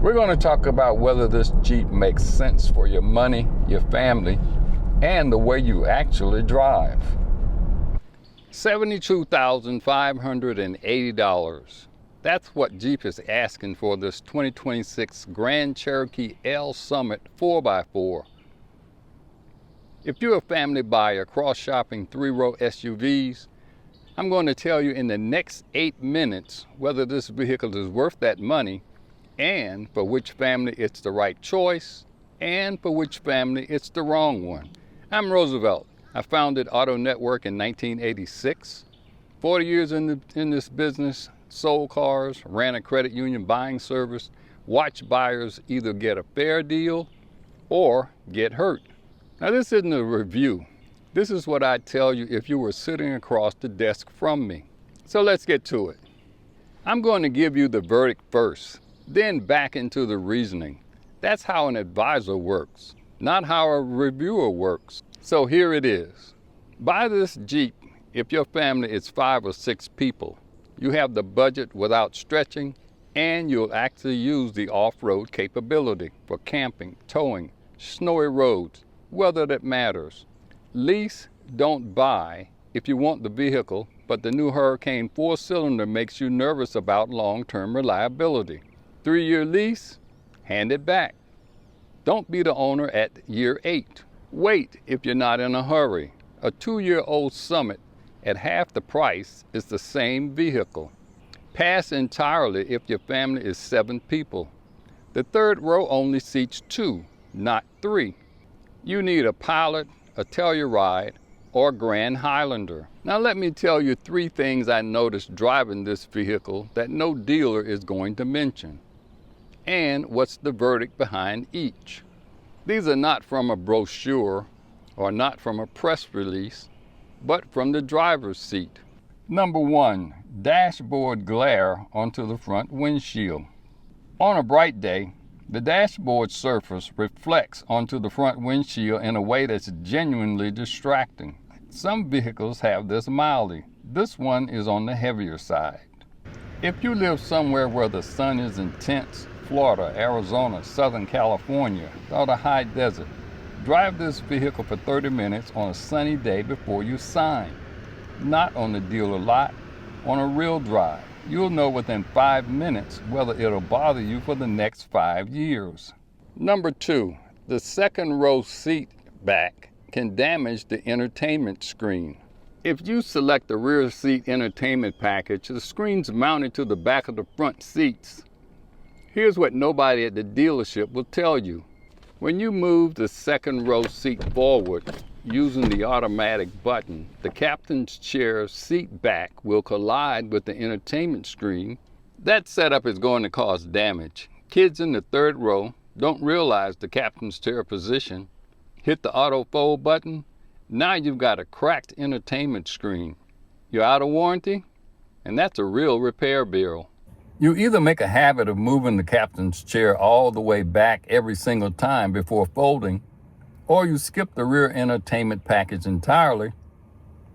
We're going to talk about whether this Jeep makes sense for your money, your family, and the way you actually drive. $72,580. That's what Jeep is asking for this 2026 Grand Cherokee L Summit 4x4. If you're a family buyer cross-shopping three-row SUVs, I'm going to tell you in the next 8 minutes whether this vehicle is worth that money, and for which family it's the right choice, and for which family it's the wrong one. I'm Roosevelt. I founded AutoNetwork in 1986. 40 years in this business, sold cars, ran a credit union buying service, watched buyers either get a fair deal or get hurt. Now, this isn't a review. This is what I'd tell you if you were sitting across the desk from me. So let's get to it. I'm going to give you the verdict first, then back into the reasoning. That's how an advisor works, not how a reviewer works. So here it is. Buy this Jeep if your family is 5 or 6 people. You have the budget without stretching, and you'll actually use the off-road capability for camping, towing, snowy roads, weather that matters. Lease, don't buy if you want the vehicle, but the new Hurricane 4-cylinder makes you nervous about long-term reliability. 3-year lease, hand it back. Don't be the owner at year 8. Wait if you're not in a hurry. A 2-year-old Summit at half the price is the same vehicle. Pass entirely if your family is 7 people. The third row only seats 2, not 3. You need a Pilot, a Telluride, or Grand Highlander. Now let me tell you 3 things I noticed driving this vehicle that no dealer is going to mention, and what's the verdict behind each. These are not from a brochure or not from a press release, but from the driver's seat. Number 1, dashboard glare onto the front windshield. On a bright day, the dashboard surface reflects onto the front windshield in a way that's genuinely distracting. Some vehicles have this mildly. This one is on the heavier side. If you live somewhere where the sun is intense, Florida, Arizona, Southern California, or the high desert, drive this vehicle for 30 minutes on a sunny day before you sign. Not on the dealer lot, on a real drive. You'll know within 5 minutes whether it'll bother you for the next 5 years. Number 2, the second row seat back can damage the entertainment screen. If you select the rear seat entertainment package, the screen's mounted to the back of the front seats. Here's what nobody at the dealership will tell you. When you move the second row seat forward using the automatic button, the captain's chair seat back will collide with the entertainment screen. That setup is going to cause damage. Kids in the third row don't realize the captain's chair position. Hit the auto fold button. Now you've got a cracked entertainment screen. You're out of warranty, and that's a real repair bill. You either make a habit of moving the captain's chair all the way back every single time before folding, or you skip the rear entertainment package entirely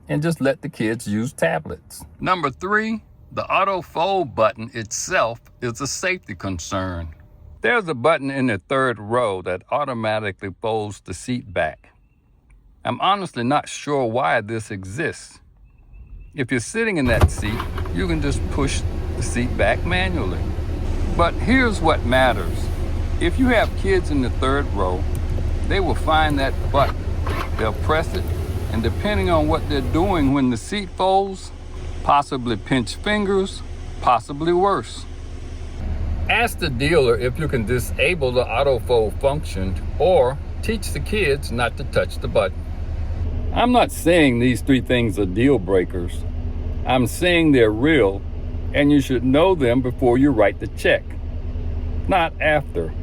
and just let the kids use tablets. Number 3, the auto fold button itself is a safety concern. There's a button in the third row that automatically folds the seat back. I'm honestly not sure why this exists. If you're sitting in that seat, you can just push the seat back manually. But here's what matters. If you have kids in the third row, they will find that button. They'll press it, and depending on what they're doing when the seat folds, possibly pinch fingers, possibly worse. Ask the dealer if you can disable the auto fold function or teach the kids not to touch the button. I'm not saying these 3 things are deal breakers. I'm saying they're real, and you should know them before you write the check, not after.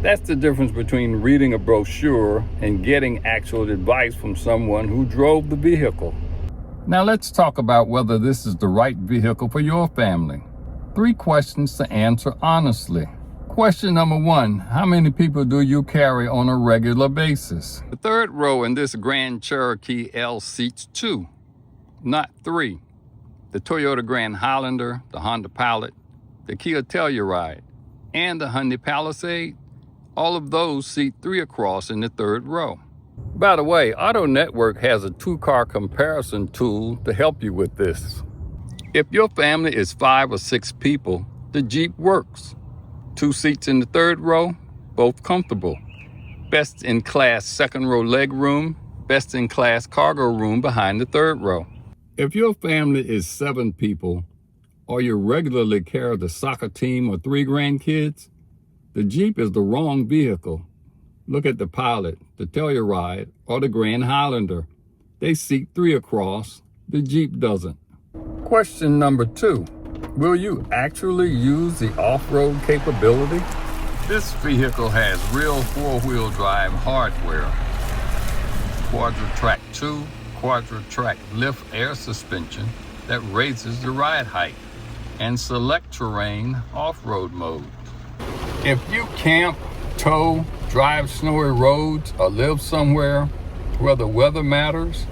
That's the difference between reading a brochure and getting actual advice from someone who drove the vehicle. Now let's talk about whether this is the right vehicle for your family. 3 questions to answer honestly. Question number 1, how many people do you carry on a regular basis? The third row in this Grand Cherokee L seats 2, not 3. The Toyota Grand Highlander, the Honda Pilot, the Kia Telluride, and the Hyundai Palisade, all of those seat 3 across in the 3rd row. By the way, AutoNetwork has a 2-car comparison tool to help you with this. If your family is 5 or 6 people, the Jeep works. 2 seats in the 3rd row, both comfortable. Best in class 2nd row leg room, best in class cargo room behind the 3rd row. If your family is 7 people, or you regularly carry the soccer team or 3 grandkids, the Jeep is the wrong vehicle. Look at the Pilot, the Telluride, or the Grand Highlander. They seat 3 across, the Jeep doesn't. Question number 2, will you actually use the off-road capability? This vehicle has real 4-wheel drive hardware. Quadra-Track 2, Quadra-Track lift air suspension that raises the ride height, and select terrain off-road mode. If you camp, tow, drive snowy roads, or live somewhere where the weather matters,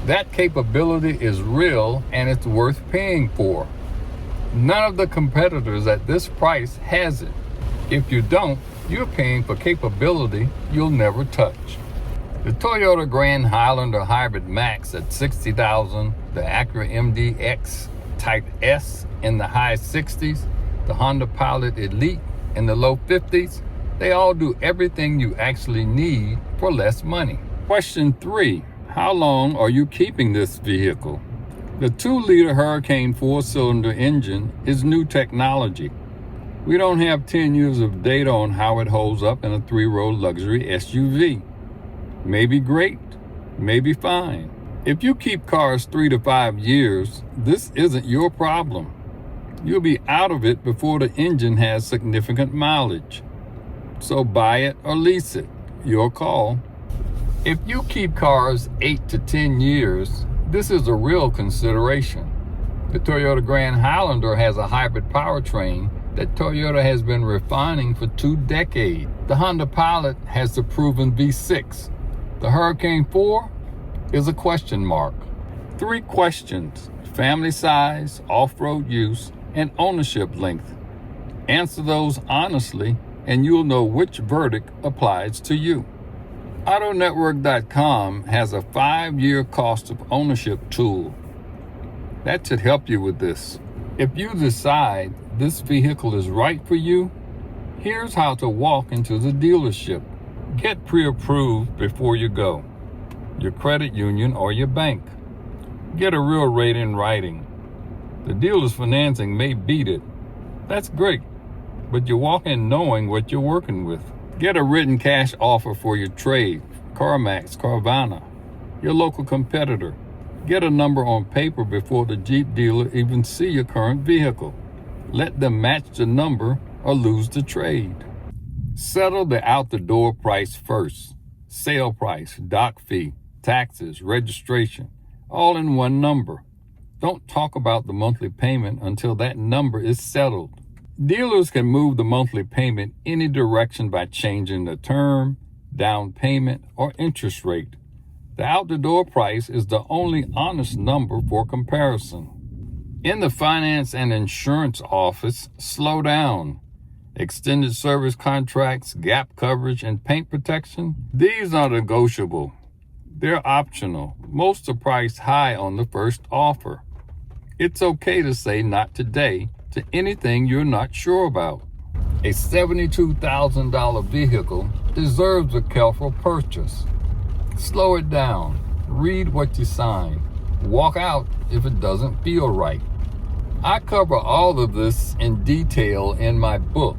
that capability is real and it's worth paying for. None of the competitors at this price has it. If you don't, you're paying for capability you'll never touch. The Toyota Grand Highlander Hybrid Max at $60,000, the Acura MDX Type S in the high 60s, the Honda Pilot Elite in the low 50s, they all do everything you actually need for less money. Question 3, how long are you keeping this vehicle? The 2-liter Hurricane 4-cylinder engine is new technology. We don't have 10 years of data on how it holds up in a 3-row luxury SUV. Maybe great, maybe fine. If you keep cars 3 to 5 years, this isn't your problem. You'll be out of it before the engine has significant mileage. So buy it or lease it, your call. If you keep cars 8 to 10 years, this is a real consideration. The Toyota Grand Highlander has a hybrid powertrain that Toyota has been refining for 2 decades. The Honda Pilot has the proven V6. The Hurricane 4 is a question mark. 3 questions: family size, off-road use, and ownership length. Answer those honestly, and you'll know which verdict applies to you. AutoNetwork.com has a 5-year cost of ownership tool. That should help you with this. If you decide this vehicle is right for you, here's how to walk into the dealership. Get pre-approved before you go. Your credit union or your bank. Get a real rate in writing. The dealer's financing may beat it. That's great, but you walk in knowing what you're working with. Get a written cash offer for your trade, CarMax, Carvana, your local competitor. Get a number on paper before the Jeep dealer even see your current vehicle. Let them match the number or lose the trade. Settle the out-the-door price first. Sale price, dock fee, taxes, registration, all in one number. Don't talk about the monthly payment until that number is settled. Dealers can move the monthly payment any direction by changing the term, down payment, or interest rate. The out-the-door price is the only honest number for comparison. In the finance and insurance office, slow down. Extended service contracts, gap coverage, and paint protection, these are negotiable. They're optional. Most are priced high on the first offer. It's okay to say not today to anything you're not sure about. A $72,000 vehicle deserves a careful purchase. Slow it down. Read what you sign. Walk out if it doesn't feel right. I cover all of this in detail in my book,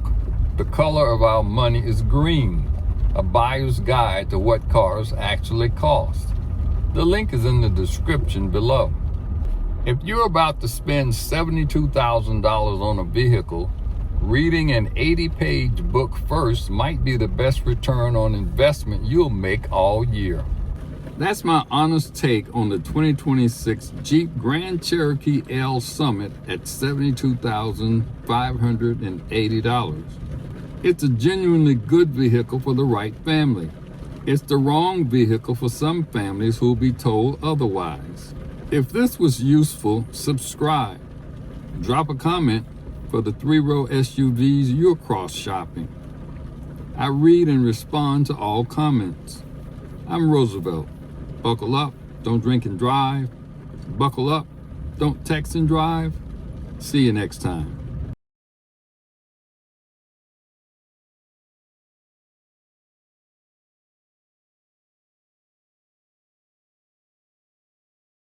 The Color of Our Money is Green, a buyer's guide to what cars actually cost. The link is in the description below. If you're about to spend $72,000 on a vehicle, reading an 80-page book first might be the best return on investment you'll make all year. That's my honest take on the 2026 Jeep Grand Cherokee L Summit at $72,580. It's a genuinely good vehicle for the right family. It's the wrong vehicle for some families who'll be told otherwise. If this was useful, subscribe, drop a comment, for the 3-row SUVs you're cross-shopping. I read and respond to all comments. I'm Roosevelt. Buckle up, don't drink and drive. Buckle up, don't text and drive. See you next time.